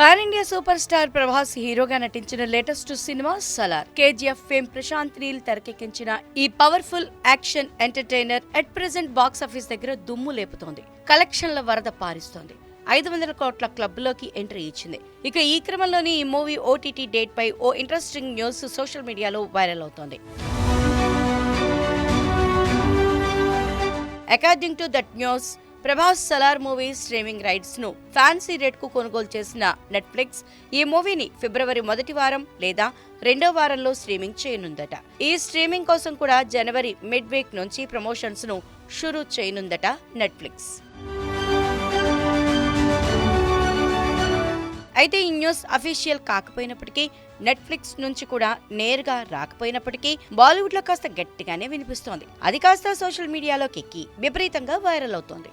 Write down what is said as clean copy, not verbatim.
Pan India super star Prabhas హీరోగా నటించిన latest cinema Salaar. KGF fame Prashanth Neel తెరకెక్కించిన ఈ powerful action entertainer at present box office దగ్గర దుమ్ము లేపుతోంది. కలెక్షన్ల వరద పారిస్తోంది. 500 కోట్ల క్లబ్లోకి ఎంట్రీ ఇచ్చింది. ఇక ఈ క్రమంలోని ఈ మూవీ ఓటీటీ డేట్ పై ఓ ఇంట్రెస్టింగ్ న్యూస్ సోషల్ మీడియాలో వైరల్ అవుతోంది. According to that news, Prabhas Salaar movie streaming rights ను ఫ్యాన్సీ రేట్ కు కొనుగోలు చేసిన నెట్ఫ్లిక్స్ ఈ మూవీని ఫిబ్రవరి మొదటి వారం లేదా రెండో వారంలో స్ట్రీమింగ్ చేయనుందట. ఈ స్ట్రీమింగ్ కోసం కూడా జనవరి మిడ్ వీక్ నుంచి ప్రమోషన్స్ ను షురూ చేయనుందట నెట్ఫ్లిక్స్. అయితే ఈ న్యూస్ అఫీషియల్ కాకపోయినప్పటికీ, నెట్ఫ్లిక్స్ నుంచి కూడా నేరుగా రాకపోయినప్పటికీ బాలీవుడ్ లో కాస్త గట్టిగానే వినిపిస్తోంది. అది కాస్త సోషల్ మీడియాలోకి ఎక్కి విపరీతంగా వైరల్ అవుతోంది.